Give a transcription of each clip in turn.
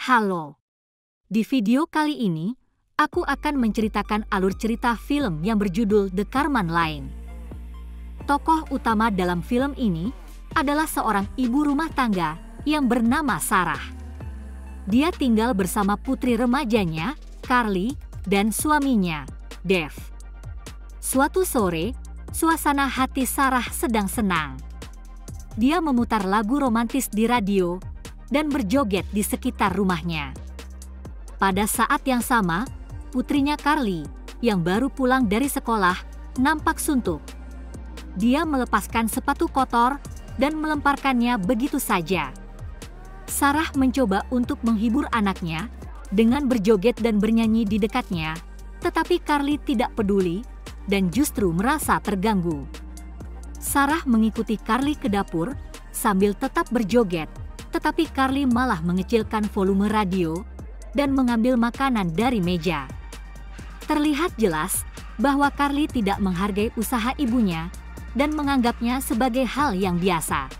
Halo. Di video kali ini, aku akan menceritakan alur cerita film yang berjudul The Karman Line. Tokoh utama dalam film ini adalah seorang ibu rumah tangga yang bernama Sarah. Dia tinggal bersama putri remajanya, Carly, dan suaminya, Dave. Suatu sore, suasana hati Sarah sedang senang. Dia memutar lagu romantis di radio dan berjoget di sekitar rumahnya. Pada saat yang sama, putrinya Carly yang baru pulang dari sekolah nampak suntuk. Dia melepaskan sepatu kotor dan melemparkannya begitu saja. Sarah mencoba untuk menghibur anaknya dengan berjoget dan bernyanyi di dekatnya, tetapi Carly tidak peduli dan justru merasa terganggu. Sarah mengikuti Carly ke dapur sambil tetap berjoget, tetapi Carly malah mengecilkan volume radio dan mengambil makanan dari meja. Terlihat jelas bahwa Carly tidak menghargai usaha ibunya dan menganggapnya sebagai hal yang biasa.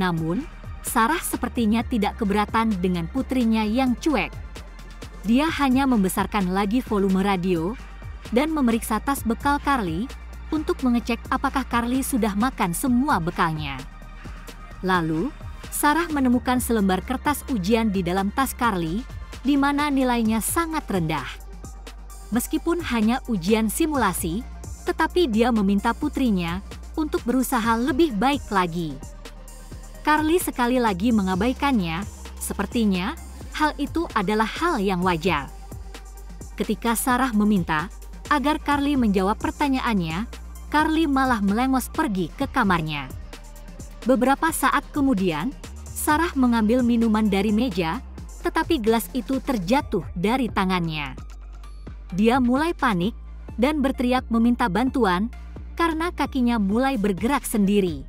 Namun, Sarah sepertinya tidak keberatan dengan putrinya yang cuek. Dia hanya membesarkan lagi volume radio dan memeriksa tas bekal Carly untuk mengecek apakah Carly sudah makan semua bekalnya. Lalu, Sarah menemukan selembar kertas ujian di dalam tas Carly, di mana nilainya sangat rendah. Meskipun hanya ujian simulasi, tetapi dia meminta putrinya untuk berusaha lebih baik lagi. Carly sekali lagi mengabaikannya, sepertinya hal itu adalah hal yang wajar. Ketika Sarah meminta agar Carly menjawab pertanyaannya, Carly malah melengos pergi ke kamarnya. Beberapa saat kemudian, Sarah mengambil minuman dari meja, tetapi gelas itu terjatuh dari tangannya. Dia mulai panik dan berteriak meminta bantuan karena kakinya mulai bergerak sendiri.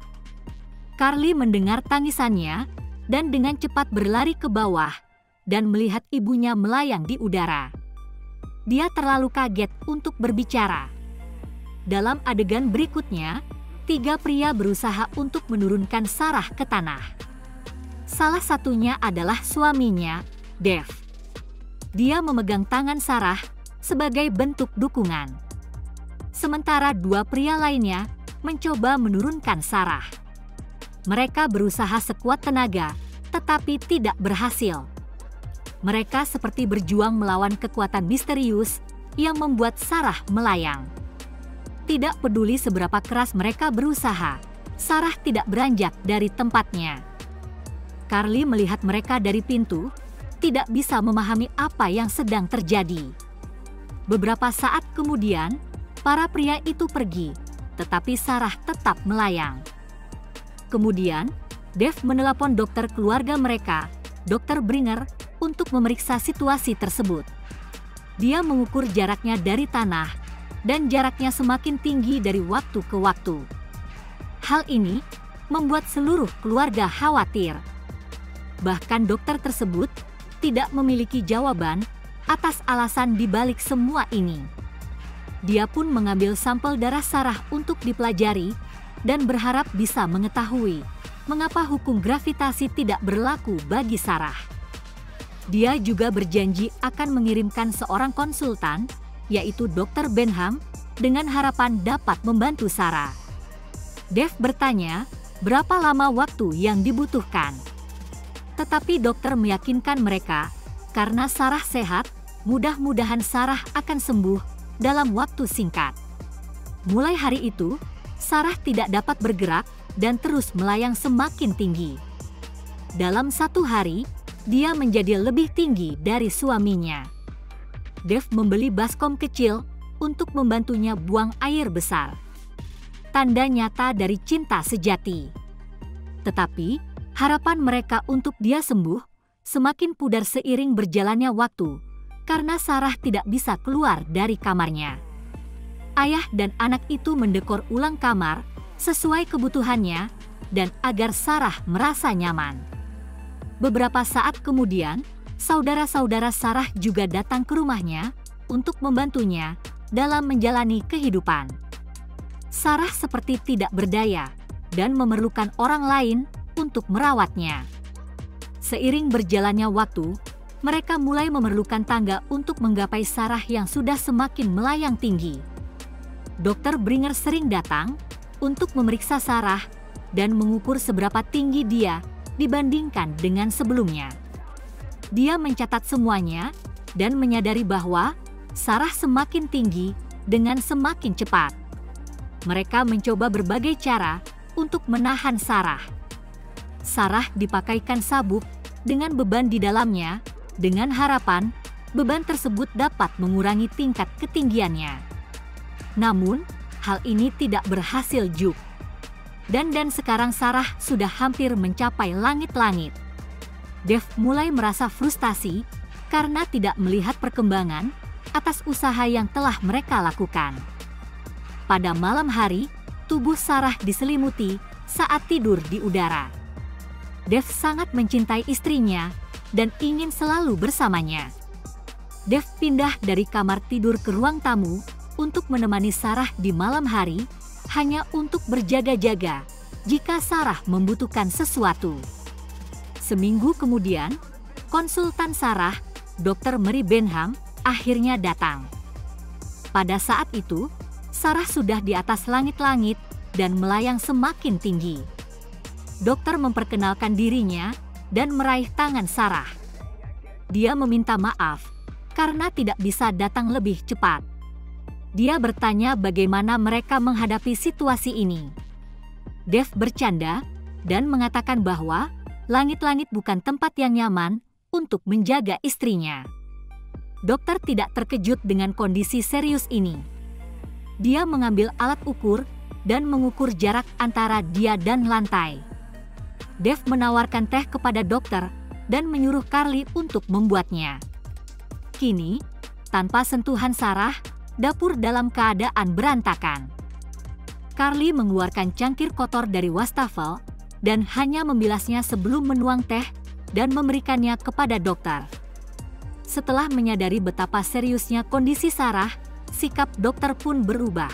Carly mendengar tangisannya dan dengan cepat berlari ke bawah dan melihat ibunya melayang di udara. Dia terlalu kaget untuk berbicara. Dalam adegan berikutnya, 3 pria berusaha untuk menurunkan Sarah ke tanah. Salah satunya adalah suaminya, Dave. Dia memegang tangan Sarah sebagai bentuk dukungan. Sementara 2 pria lainnya mencoba menurunkan Sarah. Mereka berusaha sekuat tenaga, tetapi tidak berhasil. Mereka seperti berjuang melawan kekuatan misterius yang membuat Sarah melayang. Tidak peduli seberapa keras mereka berusaha, Sarah tidak beranjak dari tempatnya. Carly melihat mereka dari pintu, tidak bisa memahami apa yang sedang terjadi. Beberapa saat kemudian, para pria itu pergi, tetapi Sarah tetap melayang. Kemudian, Dave menelepon dokter keluarga mereka, Dr. Bringer, untuk memeriksa situasi tersebut. Dia mengukur jaraknya dari tanah, dan jaraknya semakin tinggi dari waktu ke waktu. Hal ini membuat seluruh keluarga khawatir. Bahkan dokter tersebut tidak memiliki jawaban atas alasan dibalik semua ini. Dia pun mengambil sampel darah Sarah untuk dipelajari dan berharap bisa mengetahui mengapa hukum gravitasi tidak berlaku bagi Sarah. Dia juga berjanji akan mengirimkan seorang konsultan, yaitu Dr. Benham, dengan harapan dapat membantu Sarah. Dave bertanya berapa lama waktu yang dibutuhkan. Tetapi dokter meyakinkan mereka, karena Sarah sehat, mudah-mudahan Sarah akan sembuh dalam waktu singkat. Mulai hari itu, Sarah tidak dapat bergerak dan terus melayang semakin tinggi. Dalam 1 hari, dia menjadi lebih tinggi dari suaminya. Dave membeli baskom kecil untuk membantunya buang air besar. Tanda nyata dari cinta sejati. Tetapi, harapan mereka untuk dia sembuh semakin pudar seiring berjalannya waktu, karena Sarah tidak bisa keluar dari kamarnya. Ayah dan anak itu mendekor ulang kamar sesuai kebutuhannya dan agar Sarah merasa nyaman. Beberapa saat kemudian, saudara-saudara Sarah juga datang ke rumahnya untuk membantunya dalam menjalani kehidupan. Sarah seperti tidak berdaya dan memerlukan orang lain untuk merawatnya. Seiring berjalannya waktu, mereka mulai memerlukan tangga untuk menggapai Sarah yang sudah semakin melayang tinggi. Dr. Bringer sering datang untuk memeriksa Sarah dan mengukur seberapa tinggi dia dibandingkan dengan sebelumnya. Dia mencatat semuanya dan menyadari bahwa Sarah semakin tinggi dengan semakin cepat. Mereka mencoba berbagai cara untuk menahan Sarah. Sarah dipakaikan sabuk dengan beban di dalamnya dengan harapan beban tersebut dapat mengurangi tingkat ketinggiannya. Namun, hal ini tidak berhasil juga. Dan sekarang Sarah sudah hampir mencapai langit-langit. Dave mulai merasa frustasi karena tidak melihat perkembangan atas usaha yang telah mereka lakukan. Pada malam hari, tubuh Sarah diselimuti saat tidur di udara. Dave sangat mencintai istrinya dan ingin selalu bersamanya. Dave pindah dari kamar tidur ke ruang tamu untuk menemani Sarah di malam hari, hanya untuk berjaga-jaga jika Sarah membutuhkan sesuatu. Seminggu kemudian, konsultan Sarah, Dr. Mary Benham, akhirnya datang. Pada saat itu, Sarah sudah di atas langit-langit dan melayang semakin tinggi. Dokter memperkenalkan dirinya dan meraih tangan Sarah. Dia meminta maaf karena tidak bisa datang lebih cepat. Dia bertanya bagaimana mereka menghadapi situasi ini. Dave bercanda dan mengatakan bahwa langit-langit bukan tempat yang nyaman untuk menjaga istrinya. Dokter tidak terkejut dengan kondisi serius ini. Dia mengambil alat ukur dan mengukur jarak antara dia dan lantai. Dave menawarkan teh kepada dokter dan menyuruh Carly untuk membuatnya. Kini, tanpa sentuhan Sarah, dapur dalam keadaan berantakan. Carly mengeluarkan cangkir kotor dari wastafel dan hanya membilasnya sebelum menuang teh dan memberikannya kepada dokter. Setelah menyadari betapa seriusnya kondisi Sarah, sikap dokter pun berubah.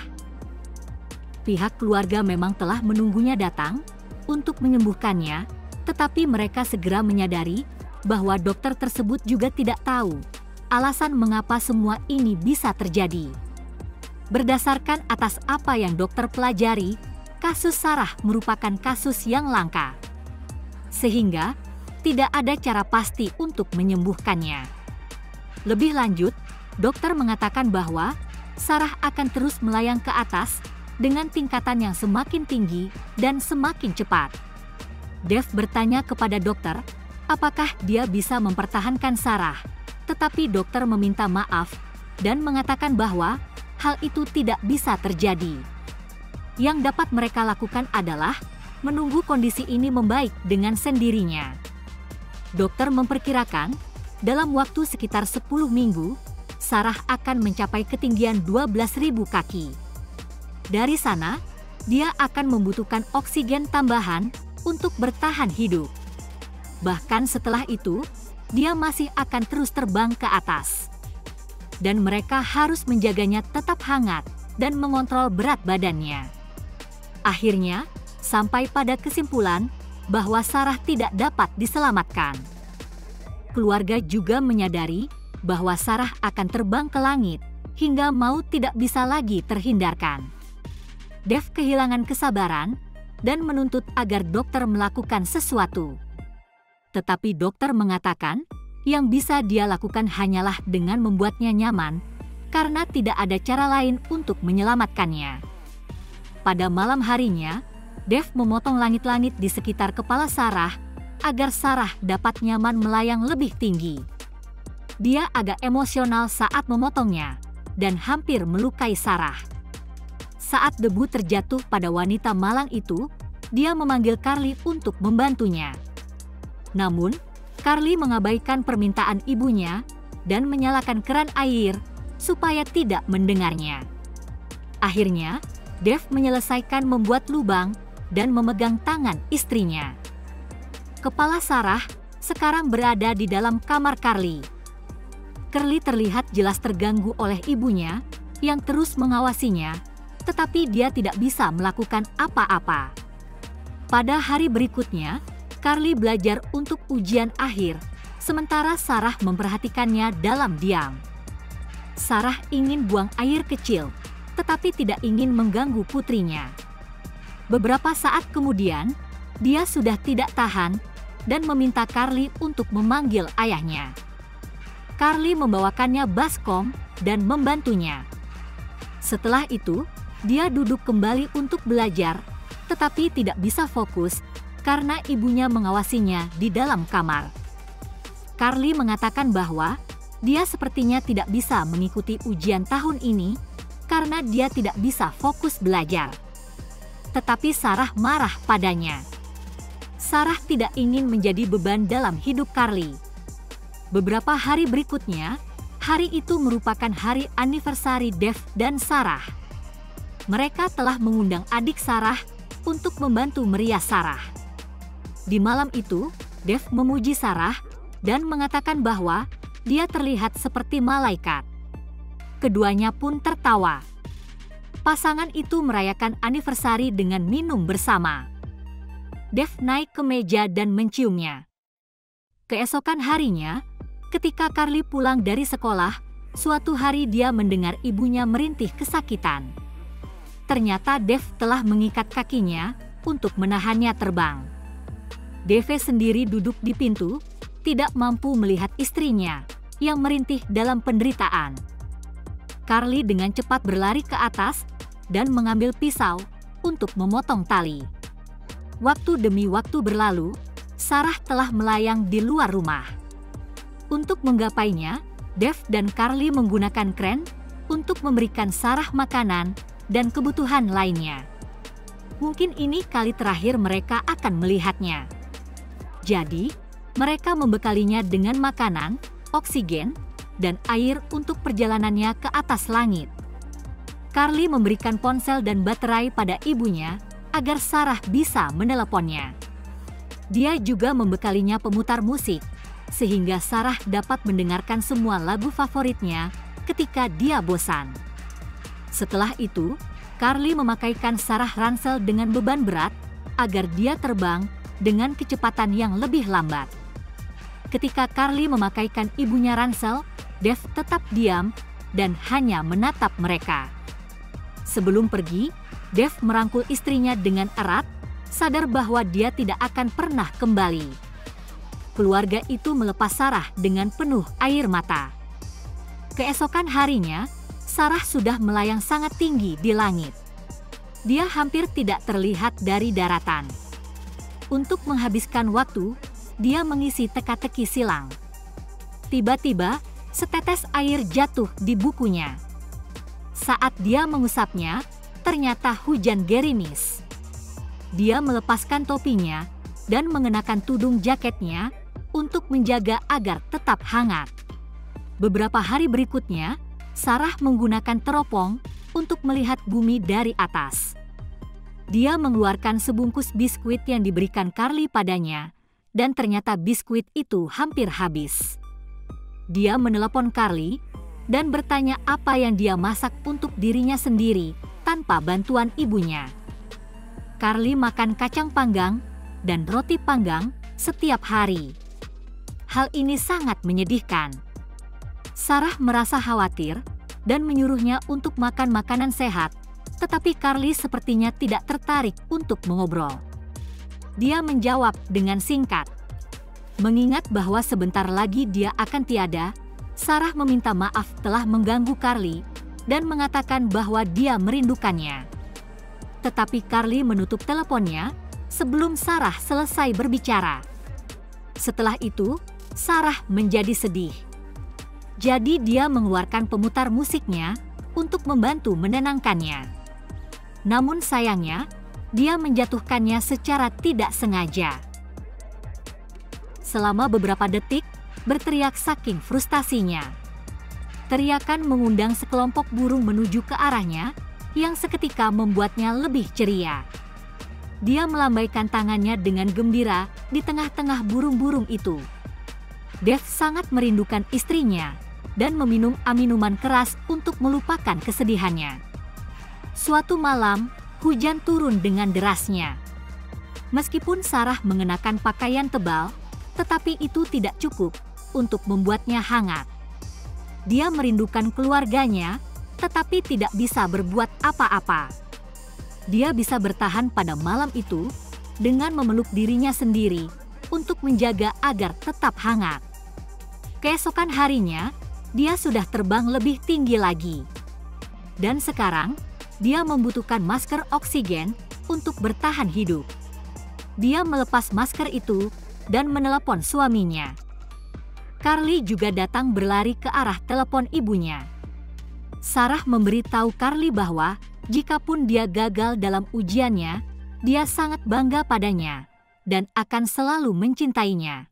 Pihak keluarga memang telah menunggunya datang untuk menyembuhkannya, tetapi mereka segera menyadari bahwa dokter tersebut juga tidak tahu alasan mengapa semua ini bisa terjadi. Berdasarkan atas apa yang dokter pelajari, kasus Sarah merupakan kasus yang langka. Sehingga, tidak ada cara pasti untuk menyembuhkannya. Lebih lanjut, dokter mengatakan bahwa Sarah akan terus melayang ke atas dengan tingkatan yang semakin tinggi dan semakin cepat. Dave bertanya kepada dokter, apakah dia bisa mempertahankan Sarah, tetapi dokter meminta maaf dan mengatakan bahwa hal itu tidak bisa terjadi. Yang dapat mereka lakukan adalah menunggu kondisi ini membaik dengan sendirinya. Dokter memperkirakan dalam waktu sekitar 10 minggu, Sarah akan mencapai ketinggian 12.000 kaki. Dari sana, dia akan membutuhkan oksigen tambahan untuk bertahan hidup. Bahkan setelah itu, dia masih akan terus terbang ke atas. Dan mereka harus menjaganya tetap hangat dan mengontrol berat badannya. Akhirnya, sampai pada kesimpulan bahwa Sarah tidak dapat diselamatkan. Keluarga juga menyadari bahwa Sarah akan terbang ke langit hingga maut tidak bisa lagi terhindarkan. Dave kehilangan kesabaran dan menuntut agar dokter melakukan sesuatu. Tetapi dokter mengatakan yang bisa dia lakukan hanyalah dengan membuatnya nyaman, karena tidak ada cara lain untuk menyelamatkannya. Pada malam harinya, Dave memotong langit-langit di sekitar kepala Sarah agar Sarah dapat nyaman melayang lebih tinggi. Dia agak emosional saat memotongnya dan hampir melukai Sarah. Saat debu terjatuh pada wanita malang itu, dia memanggil Carly untuk membantunya. Namun, Carly mengabaikan permintaan ibunya dan menyalakan keran air supaya tidak mendengarnya. Akhirnya, Dave menyelesaikan membuat lubang dan memegang tangan istrinya. Kepala Sarah sekarang berada di dalam kamar Carly. Carly terlihat jelas terganggu oleh ibunya yang terus mengawasinya, tetapi dia tidak bisa melakukan apa-apa. Pada hari berikutnya, Carly belajar untuk ujian akhir sementara Sarah memperhatikannya dalam diam. Sarah ingin buang air kecil, tetapi tidak ingin mengganggu putrinya. Beberapa saat kemudian, dia sudah tidak tahan dan meminta Carly untuk memanggil ayahnya. Carly membawakannya baskom dan membantunya. Setelah itu, dia duduk kembali untuk belajar, tetapi tidak bisa fokus karena ibunya mengawasinya di dalam kamar. Carly mengatakan bahwa dia sepertinya tidak bisa mengikuti ujian tahun ini karena dia tidak bisa fokus belajar. Tetapi Sarah marah padanya. Sarah tidak ingin menjadi beban dalam hidup Carly. Beberapa hari berikutnya, hari itu merupakan hari anniversary Dave dan Sarah. Mereka telah mengundang adik Sarah untuk membantu merias Sarah. Di malam itu, Dave memuji Sarah dan mengatakan bahwa dia terlihat seperti malaikat. Keduanya pun tertawa. Pasangan itu merayakan anniversary dengan minum bersama. Dave naik ke meja dan menciumnya. Keesokan harinya, ketika Carly pulang dari sekolah, suatu hari dia mendengar ibunya merintih kesakitan. Ternyata Dave telah mengikat kakinya untuk menahannya terbang. Dave sendiri duduk di pintu, tidak mampu melihat istrinya yang merintih dalam penderitaan. Carly dengan cepat berlari ke atas dan mengambil pisau untuk memotong tali. Waktu demi waktu berlalu, Sarah telah melayang di luar rumah. Untuk menggapainya, Dave dan Carly menggunakan kren untuk memberikan Sarah makanan dan kebutuhan lainnya. Mungkin ini kali terakhir mereka akan melihatnya. Jadi, mereka membekalinya dengan makanan, oksigen, dan air untuk perjalanannya ke atas langit. Carly memberikan ponsel dan baterai pada ibunya agar Sarah bisa meneleponnya. Dia juga membekalinya pemutar musik, sehingga Sarah dapat mendengarkan semua lagu favoritnya ketika dia bosan. Setelah itu, Carly memakaikan Sarah ransel dengan beban berat agar dia terbang dengan kecepatan yang lebih lambat. Ketika Carly memakaikan ibunya ransel, Dave tetap diam dan hanya menatap mereka. Sebelum pergi, Dave merangkul istrinya dengan erat, sadar bahwa dia tidak akan pernah kembali. Keluarga itu melepas Sarah dengan penuh air mata. Keesokan harinya, Sarah sudah melayang sangat tinggi di langit. Dia hampir tidak terlihat dari daratan. Untuk menghabiskan waktu, dia mengisi teka-teki silang. Tiba-tiba, setetes air jatuh di bukunya. Saat dia mengusapnya, ternyata hujan gerimis. Dia melepaskan topinya dan mengenakan tudung jaketnya untuk menjaga agar tetap hangat. Beberapa hari berikutnya, Sarah menggunakan teropong untuk melihat bumi dari atas. Dia mengeluarkan sebungkus biskuit yang diberikan Carly padanya, dan ternyata biskuit itu hampir habis. Dia menelepon Carly dan bertanya apa yang dia masak untuk dirinya sendiri tanpa bantuan ibunya. Carly makan kacang panggang dan roti panggang setiap hari. Hal ini sangat menyedihkan. Sarah merasa khawatir dan menyuruhnya untuk makan makanan sehat, tetapi Carly sepertinya tidak tertarik untuk mengobrol. Dia menjawab dengan singkat. Mengingat bahwa sebentar lagi dia akan tiada, Sarah meminta maaf telah mengganggu Carly dan mengatakan bahwa dia merindukannya. Tetapi Carly menutup teleponnya sebelum Sarah selesai berbicara. Setelah itu, Sarah menjadi sedih. Jadi dia mengeluarkan pemutar musiknya untuk membantu menenangkannya. Namun sayangnya, dia menjatuhkannya secara tidak sengaja. Selama beberapa detik, berteriak saking frustasinya. Teriakan mengundang sekelompok burung menuju ke arahnya, yang seketika membuatnya lebih ceria. Dia melambaikan tangannya dengan gembira di tengah-tengah burung-burung itu. Dave sangat merindukan istrinya dan meminum minuman keras untuk melupakan kesedihannya. Suatu malam, hujan turun dengan derasnya. Meskipun Sarah mengenakan pakaian tebal, tetapi itu tidak cukup untuk membuatnya hangat. Dia merindukan keluarganya, tetapi tidak bisa berbuat apa-apa. Dia bisa bertahan pada malam itu dengan memeluk dirinya sendiri untuk menjaga agar tetap hangat. Keesokan harinya, dia sudah terbang lebih tinggi lagi. Dan sekarang, dia membutuhkan masker oksigen untuk bertahan hidup. Dia melepas masker itu dan menelepon suaminya. Carly juga datang berlari ke arah telepon ibunya. Sarah memberitahu Carly bahwa jikapun dia gagal dalam ujiannya, dia sangat bangga padanya dan akan selalu mencintainya.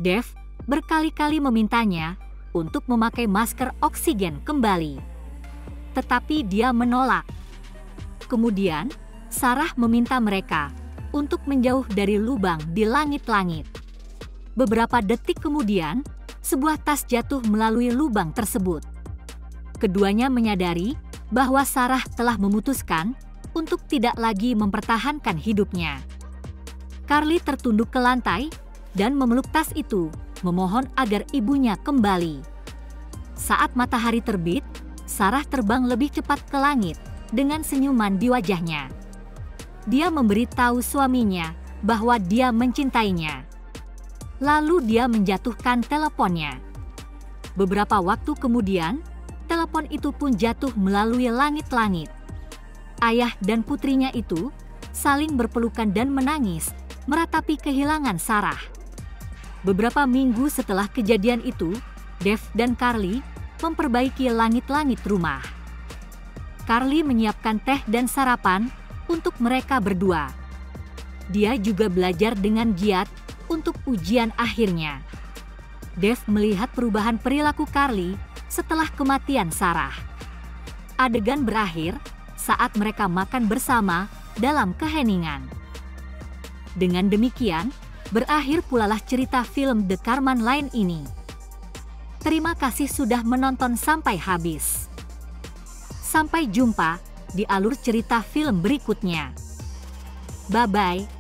Dave berkali-kali memintanya untuk memakai masker oksigen kembali, tetapi dia menolak. Kemudian, Sarah meminta mereka untuk menjauh dari lubang di langit-langit. Beberapa detik kemudian, sebuah tas jatuh melalui lubang tersebut. Keduanya menyadari bahwa Sarah telah memutuskan untuk tidak lagi mempertahankan hidupnya. Carly tertunduk ke lantai dan memeluk tas itu, memohon agar ibunya kembali. Saat matahari terbit, Sarah terbang lebih cepat ke langit dengan senyuman di wajahnya. Dia memberitahu suaminya bahwa dia mencintainya. Lalu dia menjatuhkan teleponnya. Beberapa waktu kemudian, telepon itu pun jatuh melalui langit-langit. Ayah dan putrinya itu saling berpelukan dan menangis, meratapi kehilangan Sarah. Beberapa minggu setelah kejadian itu, Dave dan Carly memperbaiki langit-langit rumah. Carly menyiapkan teh dan sarapan untuk mereka berdua. Dia juga belajar dengan giat untuk ujian akhirnya. Dave melihat perubahan perilaku Carly setelah kematian Sarah. Adegan berakhir saat mereka makan bersama dalam keheningan. Dengan demikian, berakhir pulalah cerita film The Karman Line ini. Terima kasih sudah menonton sampai habis. Sampai jumpa di alur cerita film berikutnya. Bye-bye.